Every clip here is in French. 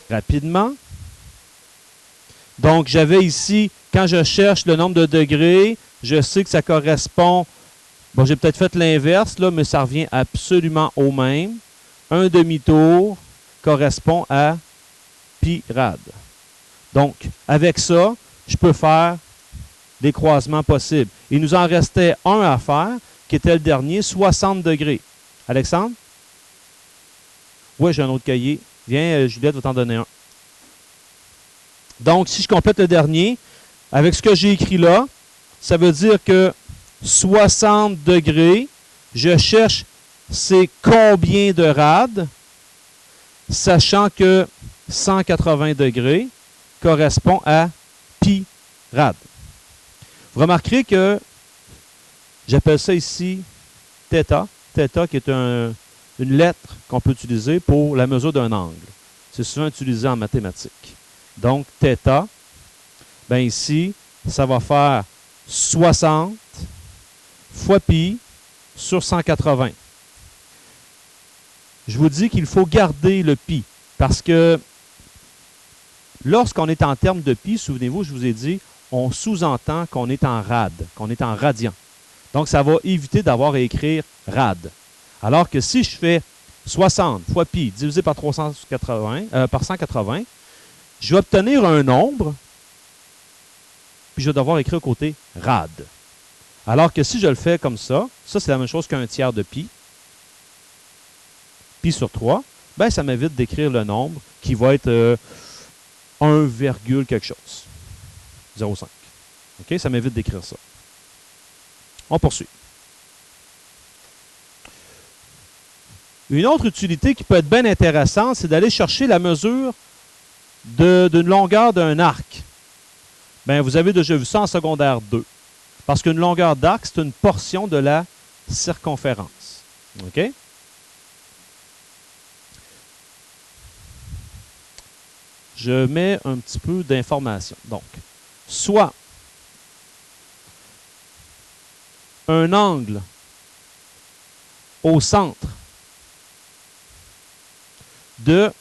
rapidement. Donc, j'avais ici, quand je cherche le nombre de degrés, je sais que ça correspond, bon, j'ai peut-être fait l'inverse, là, mais ça revient absolument au même. Un demi-tour correspond à pi rad. Donc, avec ça, je peux faire des croisements possibles. Il nous en restait un à faire, qui était le dernier, 60 degrés. Alexandre? Oui, j'ai un autre cahier. Viens, Juliette va t'en donner un. Donc, si je complète le dernier, avec ce que j'ai écrit là, ça veut dire que 60 degrés, je cherche c'est combien de rad, sachant que 180 degrés correspond à pi rad. Vous remarquerez que j'appelle ça ici θ. θ qui est une lettre qu'on peut utiliser pour la mesure d'un angle. C'est souvent utilisé en mathématiques. Donc, θ, ben ici, ça va faire 60 fois pi sur 180. Je vous dis qu'il faut garder le pi parce que lorsqu'on est en termes de pi, souvenez-vous, je vous ai dit, on sous-entend qu'on est en rad, qu'on est en radian. Donc, ça va éviter d'avoir à écrire rad. Alors que si je fais 60 fois pi divisé par 180, je vais obtenir un nombre, puis je vais devoir écrire au côté rad. Alors que si je le fais comme ça c'est la même chose qu'un tiers de pi. Pi sur 3, ben ça m'évite d'écrire le nombre qui va être 1, quelque chose. 0,5. OK? Ça m'évite d'écrire ça. On poursuit. Une autre utilité qui peut être bien intéressante, c'est d'aller chercher la mesure d'une longueur d'un arc. Bien, vous avez déjà vu ça en secondaire 2. Parce qu'une longueur d'arc, c'est une portion de la circonférence. OK? Je mets un petit peu d'information. Donc, soit un angle au centre de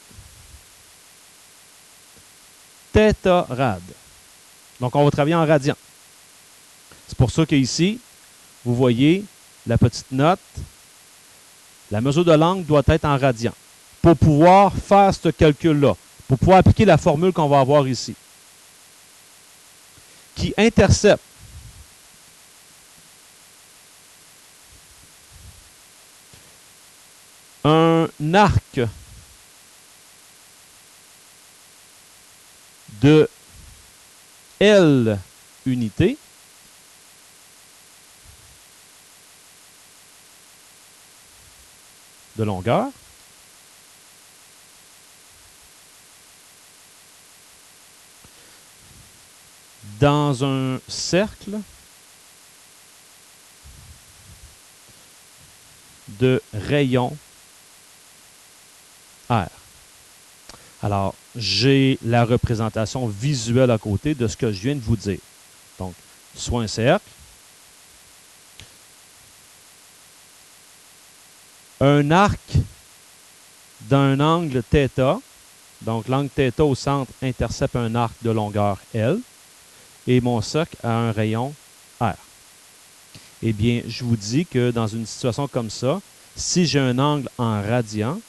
θ rad. Donc, on va travailler en radian. C'est pour ça qu'ici, vous voyez la petite note, la mesure de l'angle doit être en radian. Pour pouvoir faire ce calcul-là, pour pouvoir appliquer la formule qu'on va avoir ici, qui intercepte un arc de L unités de longueur dans un cercle de rayon R. Alors, j'ai la représentation visuelle à côté de ce que je viens de vous dire. Donc, soit un cercle, un arc d'un angle θ, donc l'angle θ au centre intercepte un arc de longueur L, et mon cercle a un rayon R. Eh bien, je vous dis que dans une situation comme ça, si j'ai un angle en radian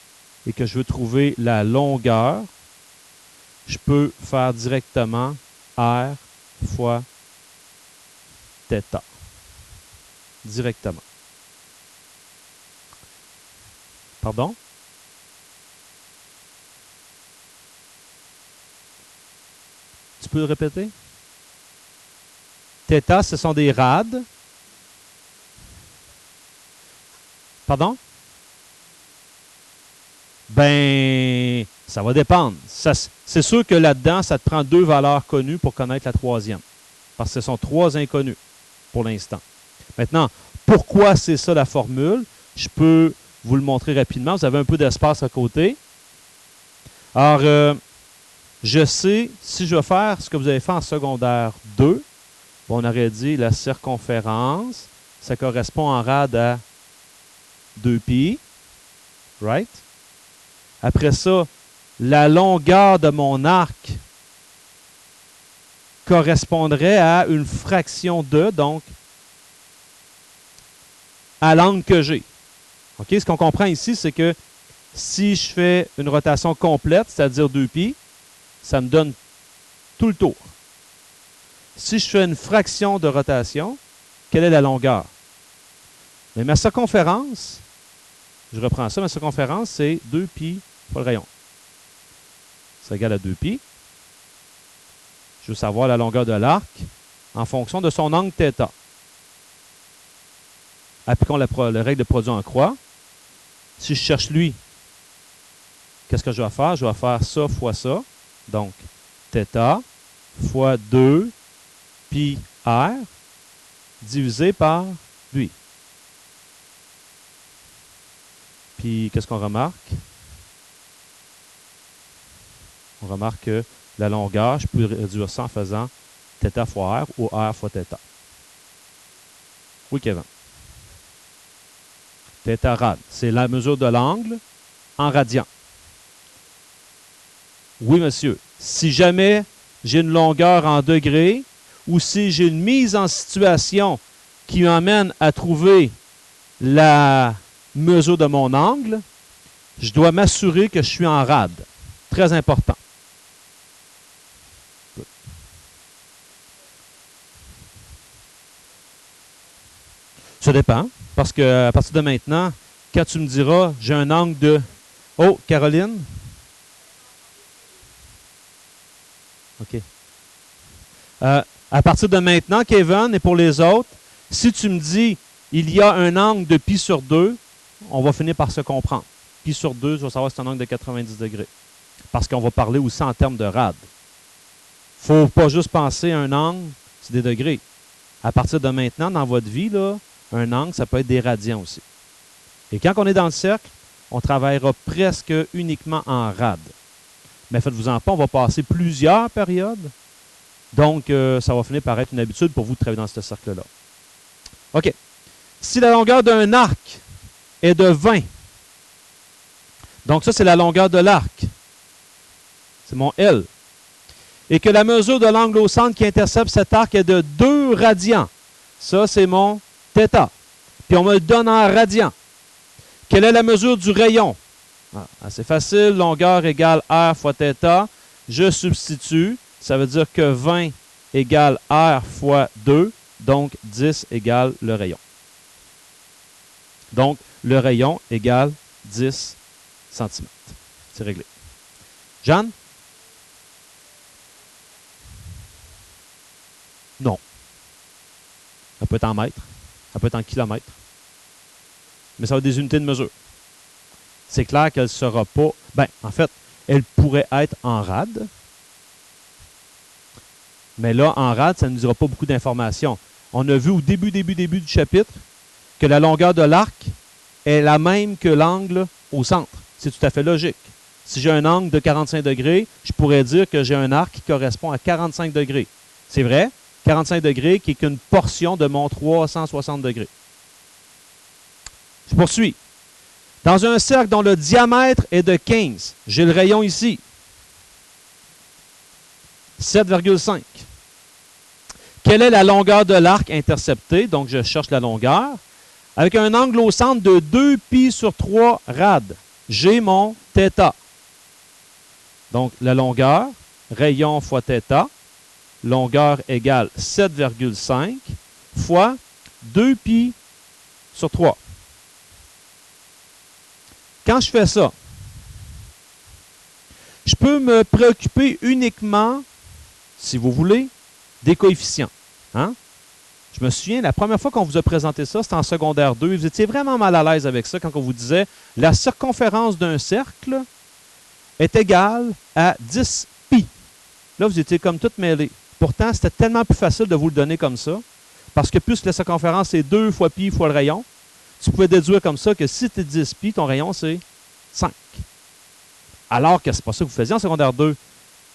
et que je veux trouver la longueur, je peux faire directement R fois θ. Directement. Pardon? Tu peux le répéter? θ, ce sont des rads. Pardon? Ben, ça va dépendre. C'est sûr que là-dedans, ça te prend 2 valeurs connues pour connaître la troisième. Parce que ce sont 3 inconnus pour l'instant. Maintenant, pourquoi c'est ça la formule? Je peux vous le montrer rapidement. Vous avez un peu d'espace à côté. Alors, je sais, si je veux faire ce que vous avez fait en secondaire 2, on aurait dit la circonférence, ça correspond en rad à 2pi, right? Après ça, la longueur de mon arc correspondrait à une fraction de, donc, à l'angle que j'ai. OK? Ce qu'on comprend ici, c'est que si je fais une rotation complète, c'est-à-dire 2π, ça me donne tout le tour. Si je fais une fraction de rotation, quelle est la longueur? Mais ma circonférence, je reprends ça, ma circonférence, c'est 2π fois le rayon. C'est égal à 2π. Je veux savoir la longueur de l'arc en fonction de son angle θ. Appliquons la règle de produit en croix. Si je cherche lui, qu'est-ce que je vais faire? Je vais faire ça fois ça. Donc, θ fois 2 pi r divisé par lui. Puis, qu'est-ce qu'on remarque? On remarque que la longueur, je peux réduire ça en faisant θ fois r ou r fois θ. Oui, Kevin. θ rad, c'est la mesure de l'angle en radians. Oui, monsieur. Si jamais j'ai une longueur en degrés ou si j'ai une mise en situation qui m'amène à trouver la mesure de mon angle, je dois m'assurer que je suis en rad. Très important. Ça dépend, parce qu'à partir de maintenant, quand tu me diras, j'ai un angle de... Oh, Caroline? OK. À partir de maintenant, Kevin, et pour les autres, si tu me dis, il y a un angle de pi sur 2, on va finir par se comprendre. Pi sur 2, je vais savoir si c'est un angle de 90 degrés. Parce qu'on va parler aussi en termes de rad. Il ne faut pas juste penser à un angle, c'est des degrés. À partir de maintenant, dans votre vie, là, un angle, ça peut être des radians aussi. Et quand on est dans le cercle, on travaillera presque uniquement en rad. Mais faites-vous-en pas, on va passer plusieurs périodes. Donc, ça va finir par être une habitude pour vous de travailler dans ce cercle-là. OK. Si la longueur d'un arc est de 20, donc ça, c'est la longueur de l'arc. C'est mon L. Et que la mesure de l'angle au centre qui intercepte cet arc est de 2 radians. Ça, c'est mon θ. Puis on me le donne en radians. Quelle est la mesure du rayon? Assez facile, longueur égale R fois θ. Je substitue, ça veut dire que 20 égale R fois 2, donc 10 égale le rayon. Donc, le rayon égale 10 cm. C'est réglé. Jeanne? Non. Ça peut être en mètres, ça peut être en kilomètres. Mais ça va être des unités de mesure. C'est clair qu'elle ne sera pas... Ben, en fait, elle pourrait être en rad. Mais là, en rad, ça ne nous dira pas beaucoup d'informations. On a vu au début du chapitre que la longueur de l'arc est la même que l'angle au centre. C'est tout à fait logique. Si j'ai un angle de 45 degrés, je pourrais dire que j'ai un arc qui correspond à 45 degrés. C'est vrai, 45 degrés qui est qu'une portion de mon 360 degrés. Je poursuis. Dans un cercle dont le diamètre est de 15, j'ai le rayon ici. 7,5. Quelle est la longueur de l'arc intercepté? Donc, je cherche la longueur. Avec un angle au centre de 2π sur 3 rad. J'ai mon θ. Donc, la longueur, rayon fois θ, longueur égale 7,5 fois 2π sur 3. Quand je fais ça, je peux me préoccuper uniquement, si vous voulez, des coefficients. Hein? Je me souviens, la première fois qu'on vous a présenté ça, c'était en secondaire 2. Vous étiez vraiment mal à l'aise avec ça quand on vous disait la circonférence d'un cercle est égale à 10 pi. Là, vous étiez comme tout mêlés. Pourtant, c'était tellement plus facile de vous le donner comme ça, parce que plus la circonférence est 2 fois pi fois le rayon, tu pouvais déduire comme ça que si tu es 10 pi, ton rayon, c'est 5. Alors que ce n'est pas ça que vous faisiez en secondaire 2.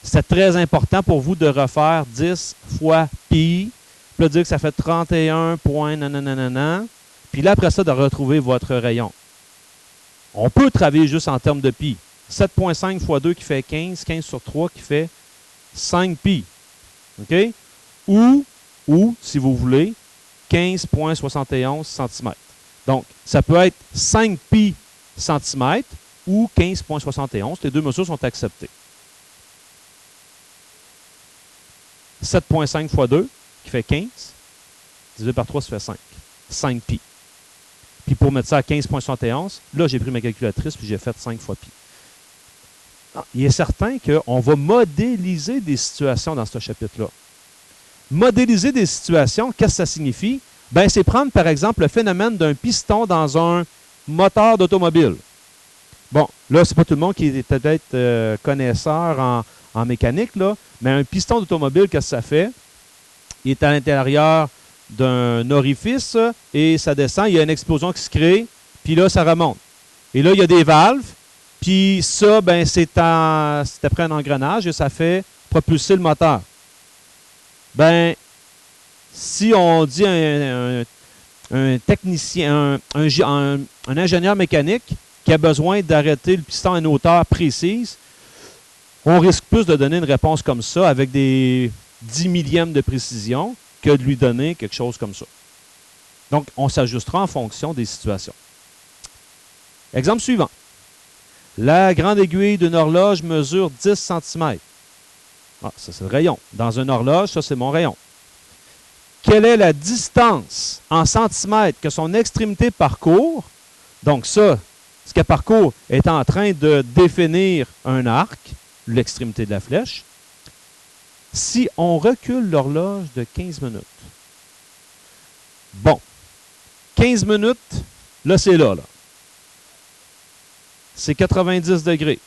C'était très important pour vous de refaire 10 fois pi, puis de dire que ça fait 31 points, nanana, puis là, après ça, de retrouver votre rayon. On peut travailler juste en termes de pi. 7,5 fois 2 qui fait 15, 15 sur 3 qui fait 5 pi. OK? Ou, si vous voulez, 15,71 cm. Donc, ça peut être 5 pi cm ou 15,71. Les deux mesures sont acceptées. 7,5 fois 2 qui fait 15. Divisé par 3, ça fait 5. 5 pi. Puis pour mettre ça à 15,71, là, j'ai pris ma calculatrice puis j'ai fait 5 fois pi. Il est certain qu'on va modéliser des situations dans ce chapitre-là. Modéliser des situations, qu'est-ce que ça signifie? Ben, c'est prendre, par exemple, le phénomène d'un piston dans un moteur d'automobile. Bon, là, c'est pas tout le monde qui est peut-être connaisseur en mécanique, là, mais un piston d'automobile, qu'est-ce que ça fait? Il est à l'intérieur d'un orifice et ça descend, il y a une explosion qui se crée, puis là, ça remonte. Et là, il y a des valves, puis ça, ben, c'est après un engrenage et ça fait propulser le moteur. Ben, si on dit un technicien, un ingénieur mécanique qui a besoin d'arrêter le piston à une hauteur précise, on risque plus de donner une réponse comme ça avec des 10 millièmes de précision que de lui donner quelque chose comme ça. Donc, on s'ajustera en fonction des situations. Exemple suivant. La grande aiguille d'une horloge mesure 10 cm. Ah, ça, c'est le rayon. Dans une horloge, ça, c'est mon rayon. Quelle est la distance en centimètres que son extrémité parcourt? Donc ça, ce qu'elle parcourt est en train de définir un arc, l'extrémité de la flèche. Si on recule l'horloge de 15 minutes. Bon, 15 minutes, là, c'est là. C'est 90 degrés.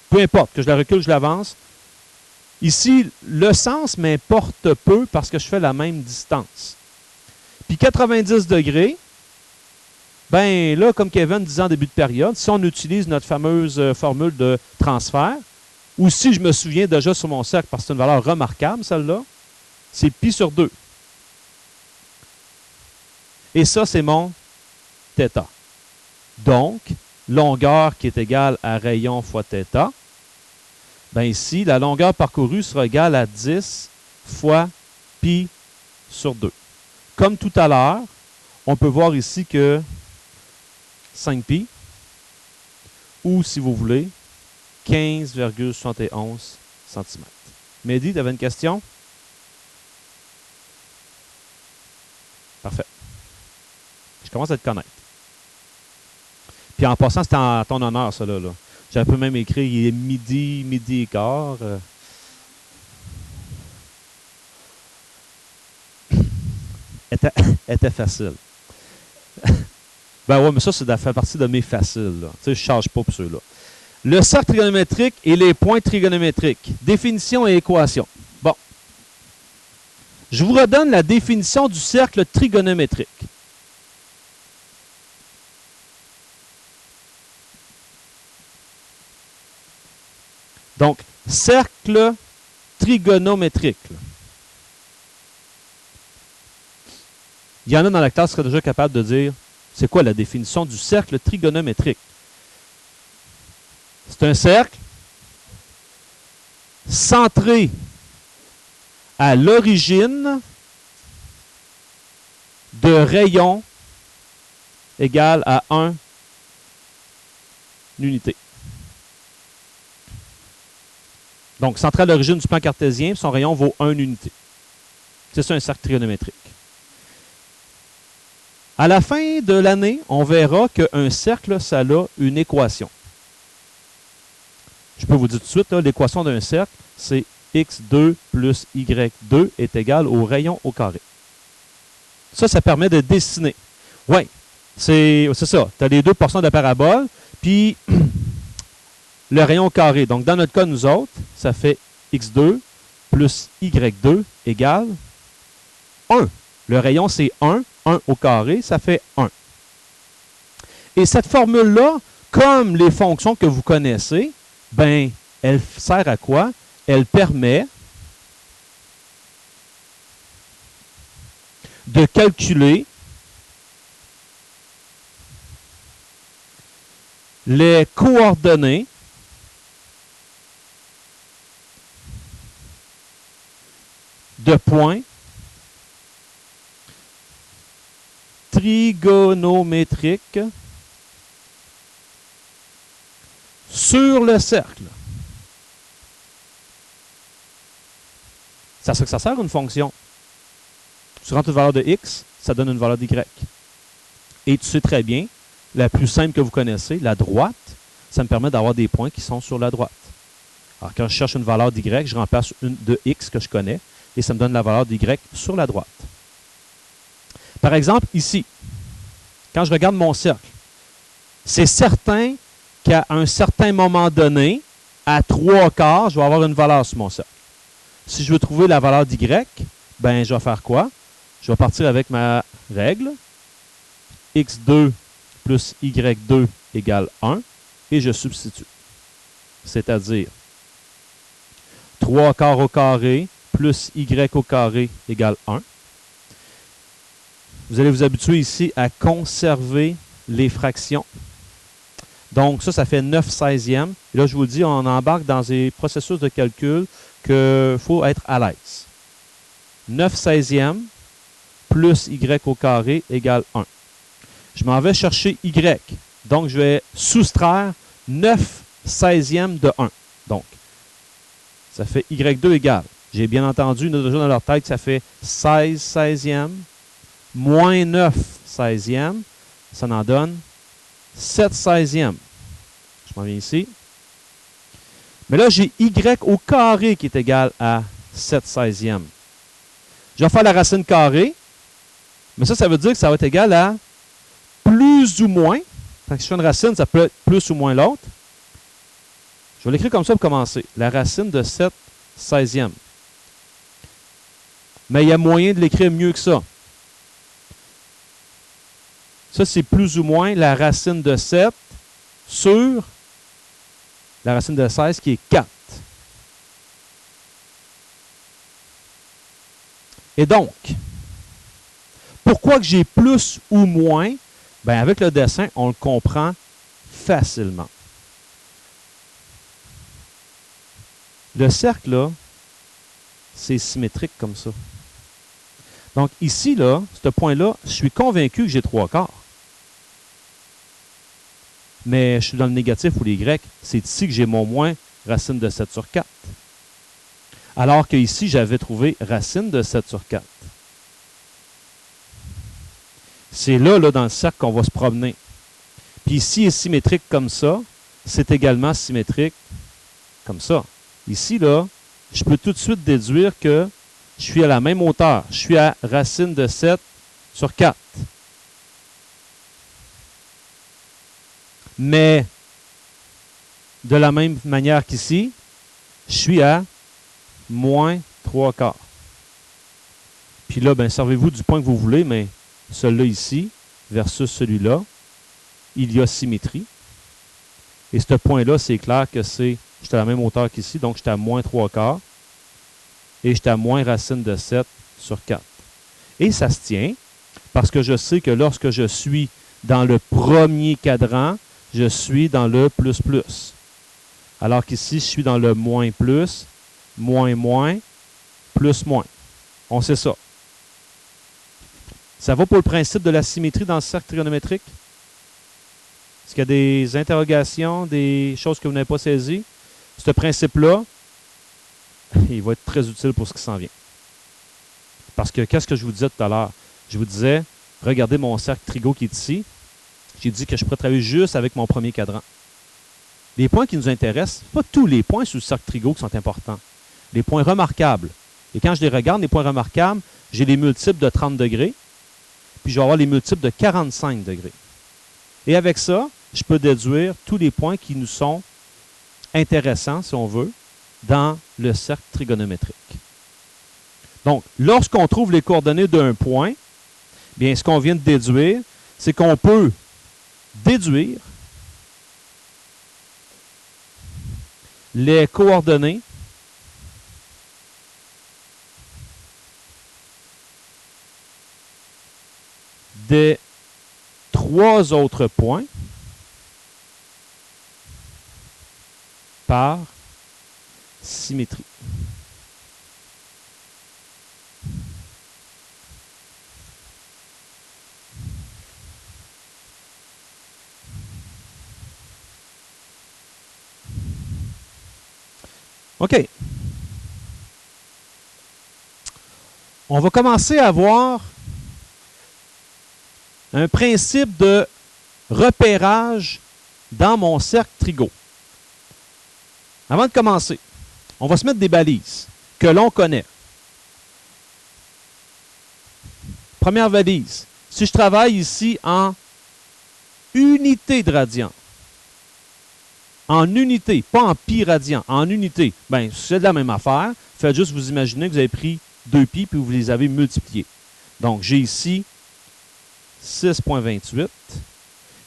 Peu importe, que je la recule, je l'avance. Ici, le sens m'importe peu parce que je fais la même distance. Puis 90 degrés, ben là, comme Kevin disait en début de période, si on utilise notre fameuse formule de transfert, ou si je me souviens déjà sur mon cercle, parce que c'est une valeur remarquable, celle-là, c'est pi sur 2. Et ça, c'est mon θ. Donc, longueur qui est égale à rayon fois θ. Bien ici, la longueur parcourue sera égale à 10 fois pi sur 2. Comme tout à l'heure, on peut voir ici que 5 pi, ou si vous voulez, 15,71 cm. Mehdi, tu avais une question? Parfait. Je commence à te connaître. Puis en passant, c'est en ton honneur, ça là. J'avais même écrit, il est midi et quart. Était facile. Ben ouais, mais ça, ça fait partie de mes faciles. Tu sais, je ne change pas pour ceux-là. Le cercle trigonométrique et les points trigonométriques. Définition et équation. Bon. Je vous redonne la définition du cercle trigonométrique. Donc, cercle trigonométrique. Il y en a dans la classe qui seraient déjà capables de dire c'est quoi la définition du cercle trigonométrique. C'est un cercle centré à l'origine de rayon égal à 1 unité. Donc, centré à l'origine du plan cartésien, son rayon vaut 1 unité. C'est ça un cercle trigonométrique. À la fin de l'année, on verra qu'un cercle, ça a une équation. Je peux vous dire tout de suite, l'équation d'un cercle, c'est x2 plus y2 est égal au rayon au carré. Ça permet de dessiner. Oui, c'est ça. Tu as les deux portions de la parabole, puis le rayon au carré. Donc, dans notre cas, nous autres, ça fait x2 plus y2 égale 1. Le rayon, c'est 1. 1 au carré, ça fait 1. Et cette formule-là, comme les fonctions que vous connaissez, ben, elle sert à quoi? Elle permet de calculer les coordonnées de points trigonométriques sur le cercle. C'est à ça que ça sert, une fonction. Tu rentres une valeur de x, ça donne une valeur d'y. Et tu sais très bien, la plus simple que vous connaissez, la droite, ça me permet d'avoir des points qui sont sur la droite. Alors, quand je cherche une valeur d'y, je remplace une de x que je connais, et ça me donne la valeur d'y sur la droite. Par exemple, ici, quand je regarde mon cercle, c'est certain qu'à un certain moment donné, à 3/4, je vais avoir une valeur sur mon cercle. Si je veux trouver la valeur d'y, ben, je vais faire quoi? Je vais partir avec ma règle. x2 plus y2 égale 1, et je substitue. C'est-à-dire 3/4 au carré plus y au carré égale 1. Vous allez vous habituer ici à conserver les fractions. Donc, ça fait 9/16e. Et là, je vous dis, on embarque dans des processus de calcul qu'il faut être à l'aise. 9/16e plus y au carré égale 1. Je m'en vais chercher y. Donc, je vais soustraire 9/16e de 1. Donc, ça fait y2 égale. J'ai bien entendu, déjà dans leur tête, ça fait 16/16e moins 9/16e. Ça en donne 7/16e. Je m'en viens ici. Mais là, j'ai y au carré qui est égal à 7/16e. Je vais faire la racine carrée. Mais ça veut dire que ça va être égal à plus ou moins. Quand je fais une racine, ça peut être plus ou moins l'autre. Je vais l'écrire comme ça pour commencer. La racine de 7/16e. Mais il y a moyen de l'écrire mieux que ça. Ça, c'est plus ou moins la racine de 7 sur la racine de 16 qui est 4. Et donc, pourquoi que j'ai plus ou moins? Bien, avec le dessin, on le comprend facilement. Le cercle, là, c'est symétrique comme ça. Donc, ici, là, ce point-là, je suis convaincu que j'ai 3/4. Mais je suis dans le négatif ou les grecs. C'est ici que j'ai mon moins racine de 7 sur 4. Alors qu'ici, j'avais trouvé racine de 7 sur 4. C'est là, dans le cercle, qu'on va se promener. Puis ici est symétrique comme ça. C'est également symétrique comme ça. Ici, là, je peux tout de suite déduire que je suis à la même hauteur. Je suis à racine de 7 sur 4. Mais, de la même manière qu'ici, je suis à moins 3/4. Puis là, ben, servez-vous du point que vous voulez, mais celui-là ici versus celui-là, il y a symétrie. Et ce point-là, c'est clair que j'étais à la même hauteur qu'ici, donc j'étais à moins 3/4. Et j'étais à moins racine de 7 sur 4. Et ça se tient, parce que je sais que lorsque je suis dans le premier cadran, je suis dans le plus plus. Alors qu'ici, je suis dans le moins plus, moins moins, plus moins. On sait ça. Ça va pour le principe de la symétrie dans le cercle trigonométrique? Est-ce qu'il y a des interrogations, des choses que vous n'avez pas saisies? Ce principe-là, il va être très utile pour ce qui s'en vient. Parce que, qu'est-ce que je vous disais tout à l'heure? Je vous disais, regardez mon cercle trigo qui est ici. J'ai dit que je pourrais travailler juste avec mon premier cadran. Les points qui nous intéressent, pas tous les points sur le cercle trigo qui sont importants. Les points remarquables. Et quand je les regarde, les points remarquables, j'ai les multiples de 30 degrés, puis je vais avoir les multiples de 45 degrés. Et avec ça, je peux déduire tous les points qui nous sont intéressants, si on veut, dans le cercle trigonométrique. Donc, lorsqu'on trouve les coordonnées d'un point, bien, ce qu'on vient de déduire, c'est qu'on peut déduire les coordonnées des 3 autres points par symétrie. OK. On va commencer à voir un principe de repérage dans mon cercle trigo. Avant de commencer, on va se mettre des balises que l'on connaît. Première balise. Si je travaille ici en unité de radian, en unité, pas en pi radian, en unité, bien, c'est de la même affaire. Faites juste vous imaginer que vous avez pris 2 pi puis vous les avez multipliés. Donc, j'ai ici 6,28.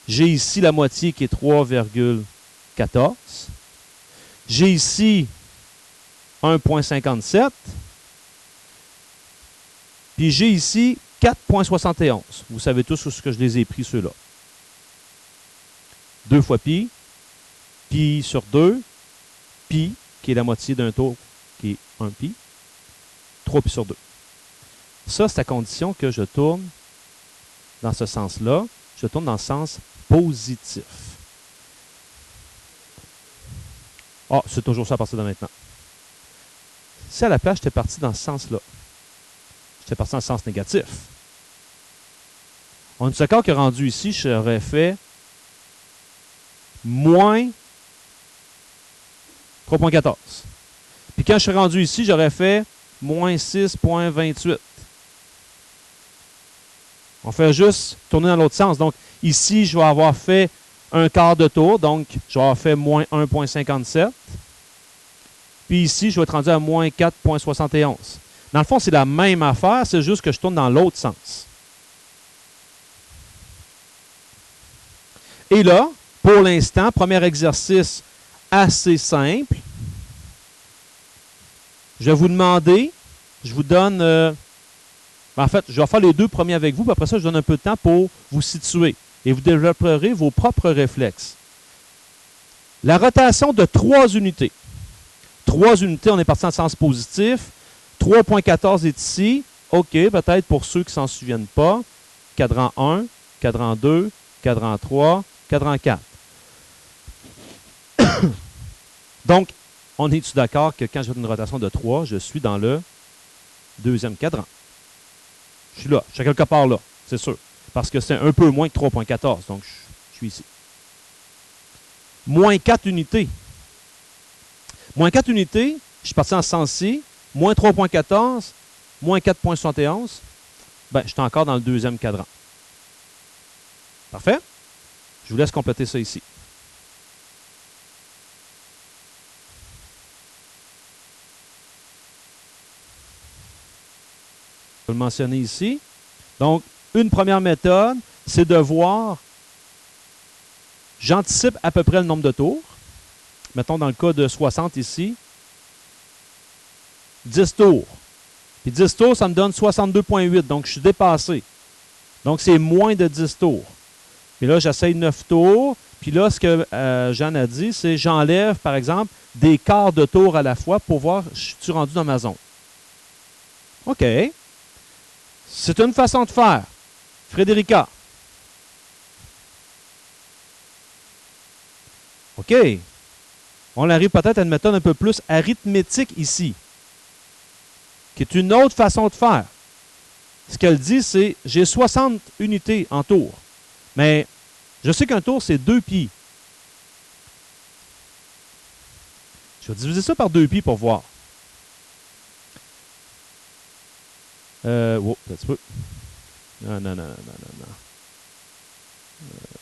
J'ai ici la moitié qui est 3,14. J'ai ici 1,57. Puis j'ai ici 4,71. Vous savez tous ce que je les ai pris, ceux-là. 2 fois pi, pi sur 2, pi, qui est la moitié d'un tour, qui est 1 pi, 3 pi sur 2. Ça, c'est à condition que je tourne dans ce sens-là. Je tourne dans le sens positif. Ah, c'est toujours ça à partir de maintenant. Si à la place, j'étais parti dans ce sens-là, j'étais parti dans le sens négatif. On est d'accord que rendu ici, j'aurais fait moins 3,14. Puis quand je suis rendu ici, j'aurais fait moins 6,28. On fait juste tourner dans l'autre sens. Donc, ici, je vais avoir fait un quart de tour. Donc, je vais avoir fait moins 1,57. Puis ici, je vais être rendu à moins 4,71. Dans le fond, c'est la même affaire, c'est juste que je tourne dans l'autre sens. Et là, pour l'instant, premier exercice assez simple. Je vais vous demander, je vous donne, en fait, je vais faire les deux premiers avec vous, puis après ça, je donne un peu de temps pour vous situer et vous développerez vos propres réflexes. La rotation de 3 unités. 3 unités, on est parti dans le sens positif. 3,14 est ici. OK, peut-être pour ceux qui ne s'en souviennent pas. Cadran 1, cadran 2, cadran 3, cadran 4. Donc, on est-tu d'accord que quand je fais une rotation de 3, je suis dans le deuxième cadran? Je suis là, je suis quelque part là, c'est sûr. Parce que c'est un peu moins que 3,14, donc je suis ici. Moins 4 unités. Moins 4 unités, je suis parti en ce sens-ci. Moins 3,14, moins 4,71. Ben, je suis encore dans le deuxième cadran. Parfait? Je vous laisse compléter ça ici. Je vais le mentionner ici. Donc, une première méthode, c'est de voir, j'anticipe à peu près le nombre de tours. Mettons dans le cas de 60 ici, 10 tours. Puis 10 tours, ça me donne 62,8. Donc, je suis dépassé. Donc, c'est moins de 10 tours. Puis là, j'essaye 9 tours. Puis là, ce que Jeanne a dit, c'est j'enlève, par exemple, des quarts de tour à la fois pour voir si je suis rendu dans ma zone. OK. C'est une façon de faire. Frédérica. OK. On arrive peut-être à une méthode un peu plus arithmétique ici, qui est une autre façon de faire. Ce qu'elle dit, c'est j'ai 60 unités en tour. Mais je sais qu'un tour, c'est 2 pi. Je vais diviser ça par 2 pi pour voir. Oh, un petit peu. Non.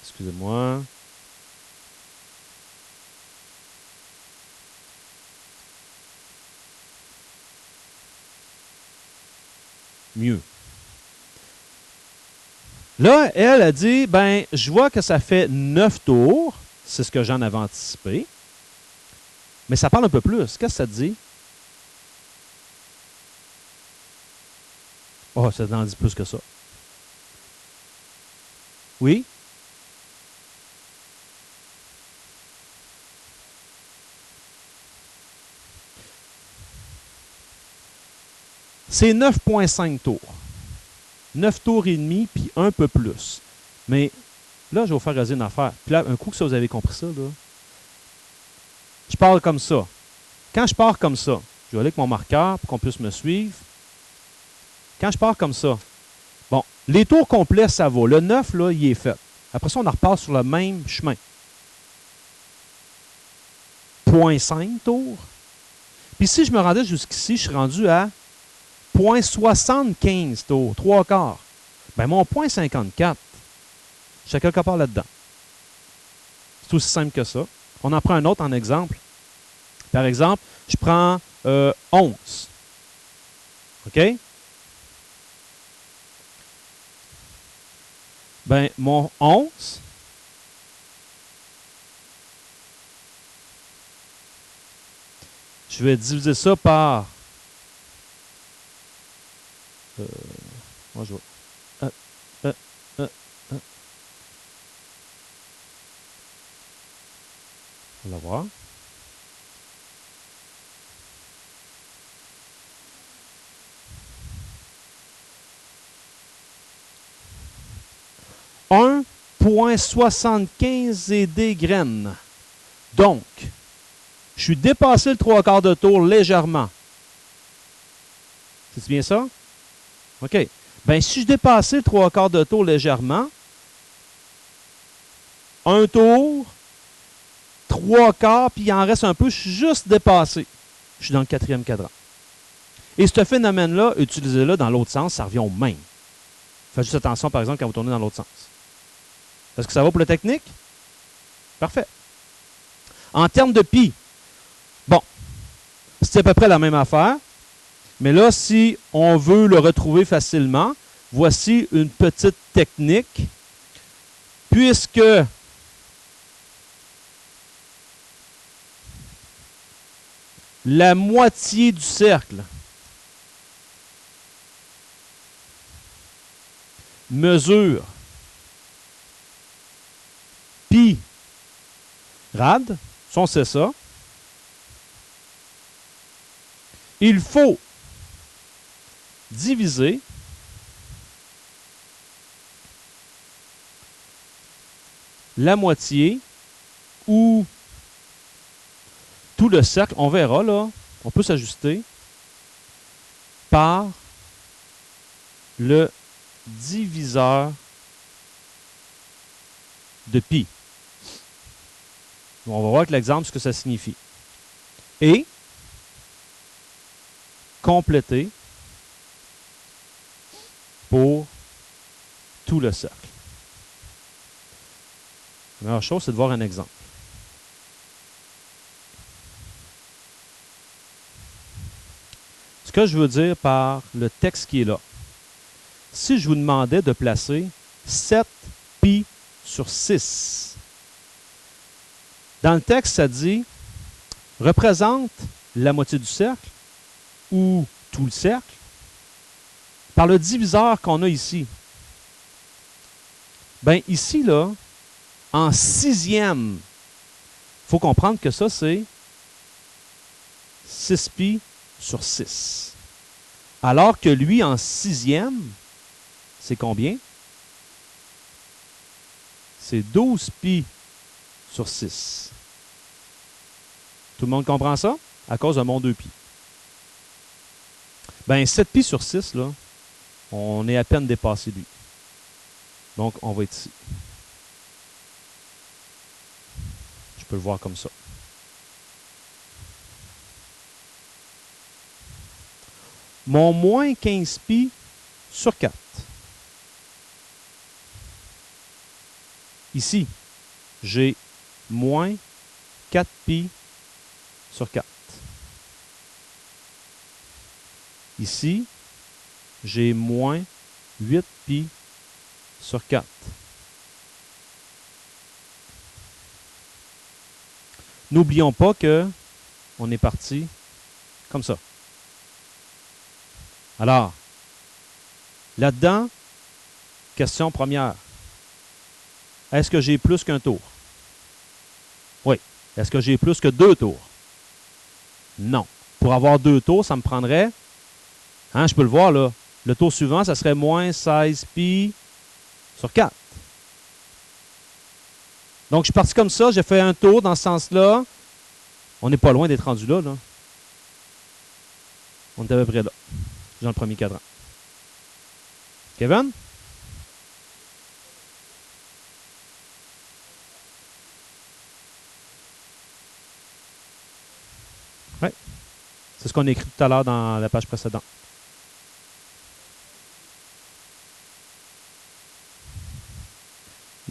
Excusez-moi. Mieux. Là, elle a dit, ben, je vois que ça fait 9 tours. C'est ce que j'en avais anticipé. Mais ça parle un peu plus. Qu'est-ce que ça te dit? Oh, ça en dit plus que ça. Oui? c'est 9,5 tours. 9 tours et demi, puis un peu plus. Mais là, je vais vous faire réaliser une affaire. Puis là, un coup que ça, vous avez compris ça, là, je parle comme ça. Quand je pars comme ça, je vais aller avec mon marqueur pour qu'on puisse me suivre. Quand je pars comme ça, bon, les tours complets, ça va. Le 9, là, il est fait. Après ça, on en repart sur le même chemin. 0,5 tours. Puis si je me rendais jusqu'ici, je suis rendu à 0,75 tours, 3 quarts. Bien, mon 0,54, je suis quelque part là-dedans. C'est aussi simple que ça. On en prend un autre en exemple. Par exemple, je prends 11. OK? Bien, mon 11, je vais diviser ça par... moi, je vais... on va voir. « 1,75 et des graines. » Donc, je suis dépassé le 3 quarts de tour légèrement. C'est bien ça? OK. Bien, si je dépassais le 3 quarts de tour légèrement, un tour, 3 quarts, puis il en reste un peu, je suis juste dépassé. Je suis dans le 4e cadran. Et ce phénomène-là, utilisez-le dans l'autre sens, ça revient au même. Faites juste attention, par exemple, quand vous tournez dans l'autre sens. Est-ce que ça va pour la technique? Parfait. En termes de pi, bon, c'est à peu près la même affaire. Mais là, si on veut le retrouver facilement, voici une petite technique. Puisque la moitié du cercle mesure pi rad, si on sait ça, il faut diviser la moitié ou tout le cercle, on verra là, on peut s'ajuster, par le diviseur de pi. On va voir avec l'exemple ce que ça signifie. Et compléter pour tout le cercle. La meilleure chose, c'est de voir un exemple. Ce que je veux dire par le texte qui est là. Si je vous demandais de placer 7 pi sur 6, dans le texte, ça dit représente la moitié du cercle ou tout le cercle par le diviseur qu'on a ici. Bien, ici, là, en 6e, il faut comprendre que ça, c'est 6 pi sur 6. Alors que lui, en 6e, c'est combien? C'est 12 pi sur 6. Tout le monde comprend ça? À cause de mon 2 pi. Bien, 7 pi sur 6, là, on est à peine dépassé lui. Donc, on va être ici. Je peux le voir comme ça. Mon moins 15 pi sur 4. Ici, j'ai moins 4 pi sur 4. Ici, j'ai moins 8 pi sur 4. N'oublions pas que on est parti comme ça. Alors, là-dedans, question première. Est-ce que j'ai plus qu'un tour? Oui. Est-ce que j'ai plus que 2 tours? Non. Pour avoir 2 tours, ça me prendrait Hein, je peux le voir, là. Le tour suivant, ça serait moins 16 pi sur 4. Donc, je suis parti comme ça. J'ai fait un tour dans ce sens-là. On n'est pas loin d'être rendu là, là. On est à peu près là, dans le premier cadran. Kevin? Oui. C'est ce qu'on a écrit tout à l'heure dans la page précédente.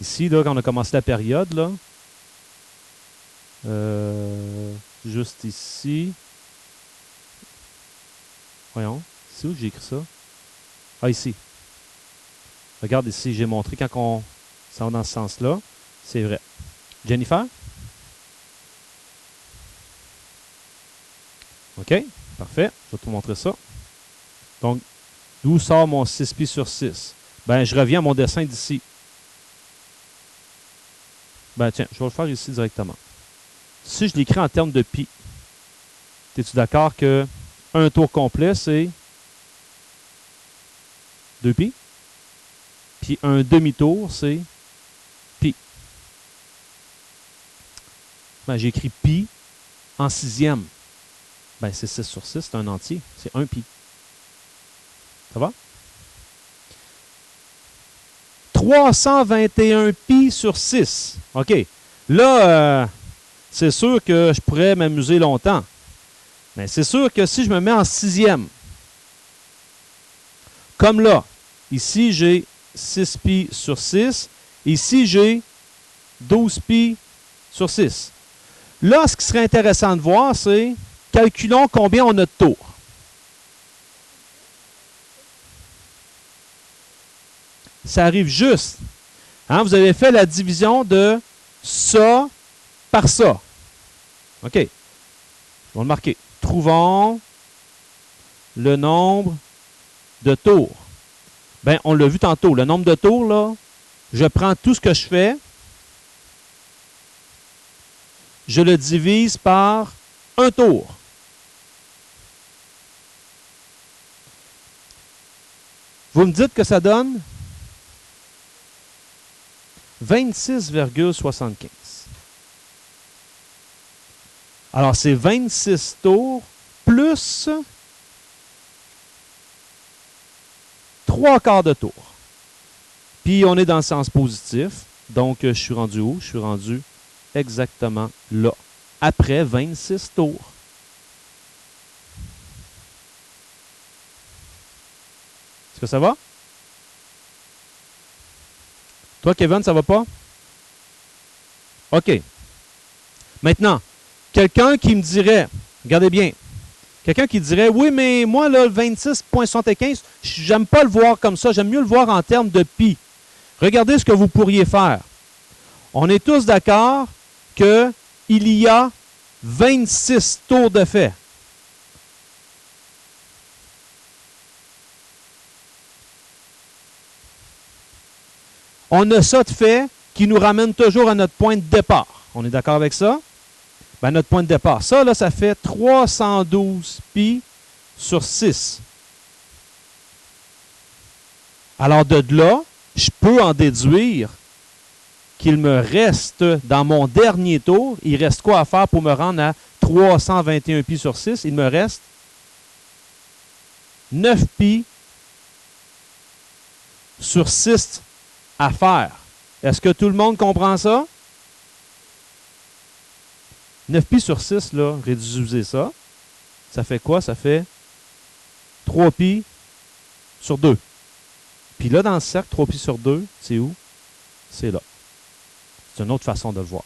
Ici, là, quand on a commencé la période, là, juste ici. Voyons, c'est où que j'ai écrit ça? Ah, ici. Regarde ici, j'ai montré quand on s'en va dans ce sens-là. C'est vrai. Jennifer? OK, parfait. Je vais te montrer ça. Donc, d'où sort mon 6 pi sur 6? Ben, je reviens à mon dessin d'ici. Ben, tiens, je vais le faire ici directement. Si je l'écris en termes de pi, es-tu d'accord que un tour complet, c'est 2 pi? Puis un demi-tour, c'est pi. Ben, j'ai écrit pi en sixième. Ben, c'est 6 sur 6, c'est un entier. C'est 1 pi. Ça va? 321 pi sur 6. OK. Là, c'est sûr que je pourrais m'amuser longtemps. Mais c'est sûr que si je me mets en sixième, comme là, ici j'ai 6 pi sur 6, ici j'ai 12 pi sur 6. Là, ce qui serait intéressant de voir, c'est calculons combien on a de tours. Ça arrive juste. Hein, vous avez fait la division de ça par ça. OK. Je vais le marquer. Trouvons le nombre de tours. Bien, on l'a vu tantôt. Le nombre de tours, là, je prends tout ce que je fais, je le divise par un tour. Vous me dites que ça donne 26,75. Alors, c'est 26 tours plus 3/4 de tour. Puis, on est dans le sens positif. Donc, je suis rendu où? Je suis rendu exactement là. Après 26 tours. Est-ce que ça va? Toi, Kevin, ça va pas? OK. Maintenant, quelqu'un qui me dirait, regardez bien, quelqu'un qui dirait, oui, mais moi, là, le 26,75, j'aime pas le voir comme ça, j'aime mieux le voir en termes de pi. Regardez ce que vous pourriez faire. On est tous d'accord qu'il y a 26 tours de fait. On a ça de fait qui nous ramène toujours à notre point de départ. On est d'accord avec ça? Ben, notre point de départ. Ça, là, ça fait 312 pi sur 6. Alors, de là, je peux en déduire qu'il me reste, dans mon dernier tour, il reste quoi à faire pour me rendre à 321 pi sur 6? Il me reste 9 pi sur 6 à faire. Est-ce que tout le monde comprend ça? 9 pi sur 6, là, réduisez ça. Ça fait quoi? Ça fait 3 pi sur 2. Puis là, dans le cercle, 3 pi sur 2, c'est où? C'est là. C'est une autre façon de le voir.